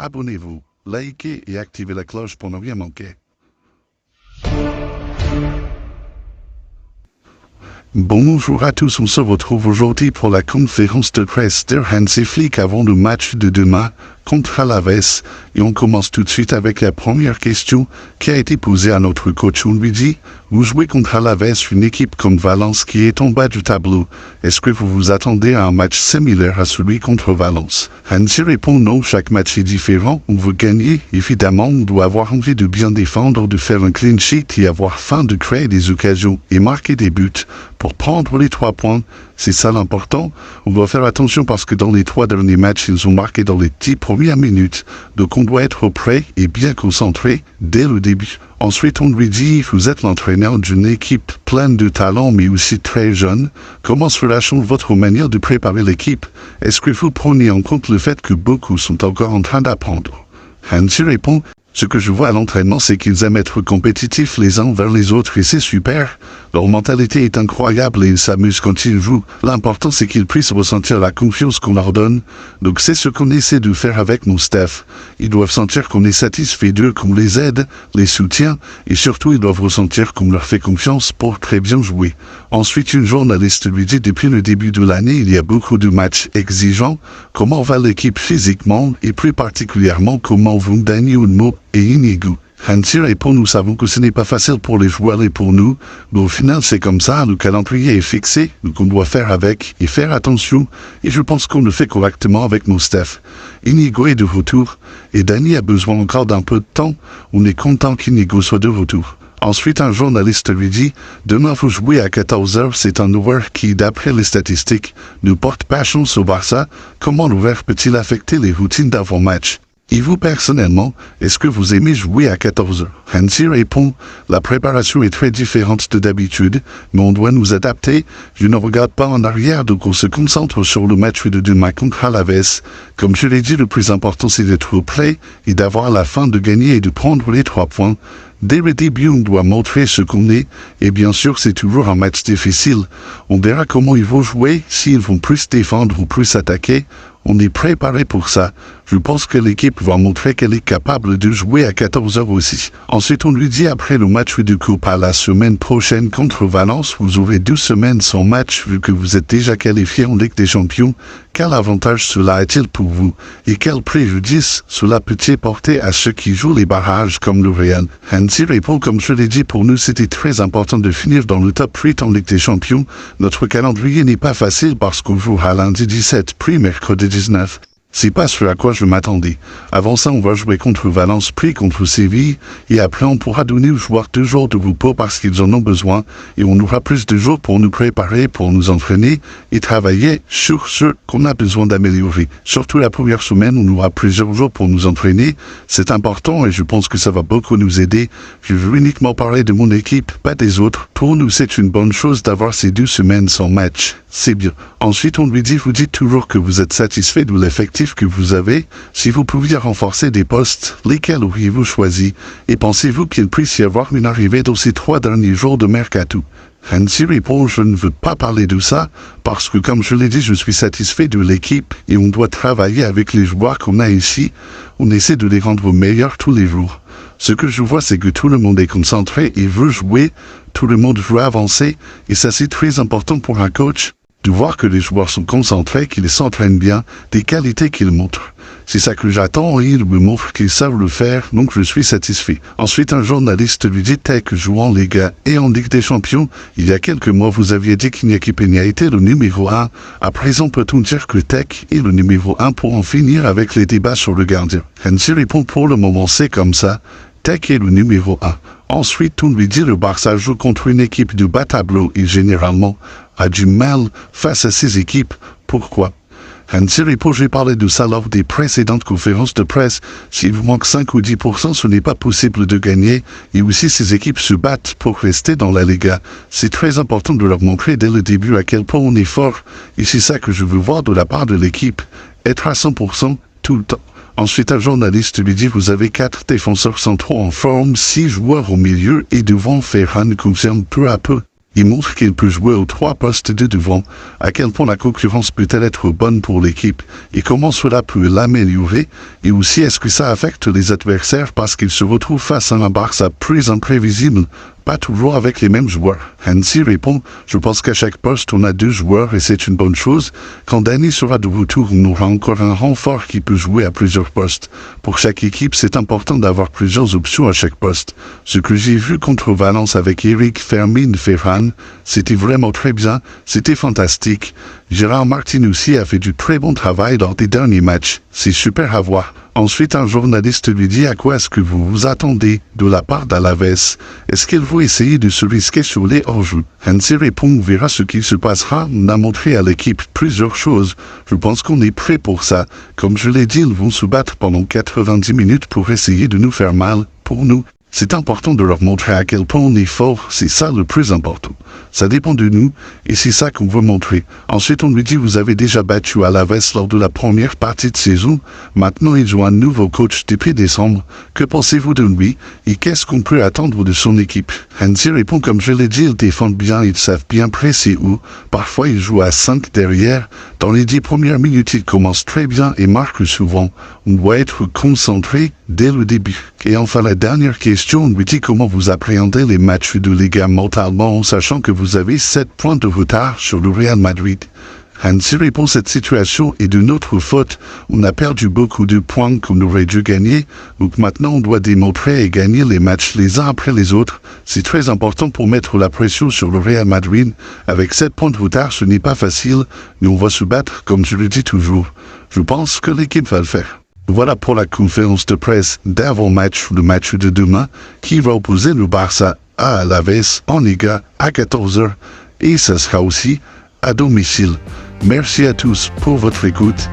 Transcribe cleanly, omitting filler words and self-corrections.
Abonnez-vous, likez et activez la cloche pour ne rien manquer. Bonjour à tous, on se retrouve aujourd'hui pour la conférence de presse d'Hansi Flick avant le match de demain contre Alaves. Et on commence tout de suite avec la première question qui a été posée à notre coach. On lui dit, vous jouez contre Alaves, une équipe comme Valence qui est en bas du tableau. Est-ce que vous vous attendez à un match similaire à celui contre Valence? Hansi répond non, chaque match est différent, on veut gagner. Évidemment, on doit avoir envie de bien défendre, de faire un clean sheet et avoir faim de créer des occasions et marquer des buts. Pour prendre les 3 points, c'est ça l'important. On doit faire attention parce que dans les 3 derniers matchs, ils ont marqué dans les 10 premières minutes. Donc on doit être prêt et bien concentré dès le début. Ensuite, on lui dit, vous êtes l'entraîneur d'une équipe pleine de talent mais aussi très jeune. Comment cela change votre manière de préparer l'équipe? Est-ce que vous prenez en compte le fait que beaucoup sont encore en train d'apprendre? Hansi répond, ce que je vois à l'entraînement, c'est qu'ils aiment être compétitifs les uns vers les autres et c'est super. Leur mentalité est incroyable et ils s'amusent quand ils jouent. L'important, c'est qu'ils puissent ressentir la confiance qu'on leur donne. Donc c'est ce qu'on essaie de faire avec mon staff. Ils doivent sentir qu'on est satisfait d'eux, qu'on les aide, les soutient et surtout ils doivent ressentir qu'on leur fait confiance pour très bien jouer. Ensuite, une journaliste lui dit, depuis le début de l'année, il y a beaucoup de matchs exigeants. Comment va l'équipe physiquement et plus particulièrement comment vont Dani Olmo et Inigo? Hansi répond, nous savons que ce n'est pas facile pour les joueurs et pour nous, mais au final c'est comme ça, le calendrier est fixé, donc on doit faire avec et faire attention, et je pense qu'on le fait correctement avec nos staffs. Inigo est de retour, et Dani a besoin encore d'un peu de temps, on est content qu'Inigo soit de retour. Ensuite, un journaliste lui dit, demain vous jouez à 14h, c'est un joueur qui, d'après les statistiques, ne porte pas chance au Barça, comment l'horaire peut-il affecter les routines d'avant-match? Et vous, personnellement, est-ce que vous aimez jouer à 14h? Hansi répond, la préparation est très différente de d'habitude, mais on doit nous adapter. Je ne regarde pas en arrière, donc on se concentre sur le match de demain contre Alaves. Comme je l'ai dit, le plus important c'est d'être prêt et d'avoir la faim de gagner et de prendre les 3 points. Dès le début, on doit montrer ce qu'on est, et bien sûr, c'est toujours un match difficile. On verra comment ils vont jouer, s'ils vont plus défendre ou plus attaquer. On est préparé pour ça. Je pense que l'équipe va montrer qu'elle est capable de jouer à 14h aussi. Ensuite, on lui dit après le match de Coupe à la semaine prochaine contre Valence, vous aurez 2 semaines sans match vu que vous êtes déjà qualifié en Ligue des Champions. Quel avantage cela a-t-il pour vous? Et quel préjudice cela peut-il porter à ceux qui jouent les barrages comme le Real? Hansi répond, comme je l'ai dit, pour nous c'était très important de finir dans le top 8 en Ligue des Champions. Notre calendrier n'est pas facile parce qu'on joue à lundi 17 puis mercredi 19. C'est pas ce à quoi je m'attendais. Avant ça, on va jouer contre Valence puis contre Séville, et après on pourra donner aux joueurs 2 jours de repos parce qu'ils en ont besoin, et on aura plus de jours pour nous préparer, pour nous entraîner, et travailler sur ce qu'on a besoin d'améliorer. Surtout la première semaine, on aura plusieurs jours pour nous entraîner. C'est important et je pense que ça va beaucoup nous aider. Je veux uniquement parler de mon équipe, pas des autres. Pour nous, c'est une bonne chose d'avoir ces 2 semaines sans match. C'est bien. Ensuite, on lui dit, vous dites toujours que vous êtes satisfait de l'effectif que vous avez. Si vous pouviez renforcer des postes, lesquels auriez-vous choisi? Et pensez-vous qu'il puisse y avoir une arrivée dans ces 3 derniers jours de mercato? Hansi répond, je ne veux pas parler de ça, parce que comme je l'ai dit, je suis satisfait de l'équipe et on doit travailler avec les joueurs qu'on a ici. On essaie de les rendre meilleurs tous les jours. Ce que je vois, c'est que tout le monde est concentré et veut jouer, tout le monde veut avancer, et ça c'est très important pour un coach, de voir que les joueurs sont concentrés, qu'ils s'entraînent bien, des qualités qu'ils montrent. C'est ça que j'attends et ils me montrent qu'ils savent le faire, donc je suis satisfait. Ensuite, un journaliste lui dit, Tech joue en Liga et en Ligue des Champions. Il y a quelques mois, vous aviez dit qu'Iñaki Peña était le numéro 1. À présent, peut-on dire que Tech est le numéro 1 pour en finir avec les débats sur le gardien? Hansi répond, pour le moment, c'est comme ça. Tech est le numéro 1. Ensuite, on lui dit le Barça joue contre une équipe de bas tableau et généralement a du mal face à ces équipes. Pourquoi? Hansi répond, j'ai parlé de ça lors des précédentes conférences de presse. S'il vous manque 5 ou 10%, ce n'est pas possible de gagner. Et aussi, ces équipes se battent pour rester dans la Liga. C'est très important de leur montrer dès le début à quel point on est fort. Et c'est ça que je veux voir de la part de l'équipe. Être à 100% tout le temps. Ensuite, un journaliste lui dit, vous avez 4 défenseurs centraux en forme, 6 joueurs au milieu et devant Ferran confirme peu à peu. Il montre qu'il peut jouer aux 3 postes de devant, à quel point la concurrence peut-elle être bonne pour l'équipe, et comment cela peut l'améliorer, et aussi est-ce que ça affecte les adversaires parce qu'ils se retrouvent face à un Barça plus imprévisible, pas toujours avec les mêmes joueurs. Hansi répond, je pense qu'à chaque poste on a 2 joueurs et c'est une bonne chose. Quand Dani sera de retour, on aura encore un renfort qui peut jouer à plusieurs postes. Pour chaque équipe, c'est important d'avoir plusieurs options à chaque poste. Ce que j'ai vu contre Valence avec Eric, Fermin, Ferran, c'était vraiment très bien, c'était fantastique. Gérard Martin aussi a fait du très bon travail dans les derniers matchs. C'est super à voir. Ensuite, un journaliste lui dit à quoi est-ce que vous vous attendez de la part d'Alaves. Est-ce qu'il va essayer de se risquer sur les hors-jeux? Hansi répond, on verra ce qui se passera. On a montré à l'équipe plusieurs choses. Je pense qu'on est prêt pour ça. Comme je l'ai dit, ils vont se battre pendant 90 minutes pour essayer de nous faire mal. Pour nous, c'est important de leur montrer à quel point on est fort, c'est ça le plus important. Ça dépend de nous, et c'est ça qu'on veut montrer. Ensuite, on lui dit, vous avez déjà battu Alaves lors de la première partie de saison, maintenant ils ont un nouveau coach depuis décembre. Que pensez-vous de lui, et qu'est-ce qu'on peut attendre de son équipe? Hansi répond, comme je l'ai dit, ils défendent bien, ils savent bien presser où. Parfois, ils jouent à 5 derrière. Dans les 10 premières minutes, ils commencent très bien et marquent souvent. On doit être concentré dès le début. Et enfin, la dernière question, on lui dit comment vous appréhendez les matchs de Liga mentalement en sachant que vous avez 7 points de retard sur le Real Madrid. Hansi répond, cette situation est de notre faute. On a perdu beaucoup de points qu'on aurait dû gagner. Donc maintenant, on doit démontrer et gagner les matchs les uns après les autres. C'est très important pour mettre la pression sur le Real Madrid. Avec 7 points de retard, ce n'est pas facile, mais on va se battre, comme je le dis toujours. Je pense que l'équipe va le faire. Voilà pour la conférence de presse d'avant-match, le match de demain, qui va opposer le Barça à Alaves en Liga à 14h, et ça sera aussi à domicile. Merci à tous pour votre écoute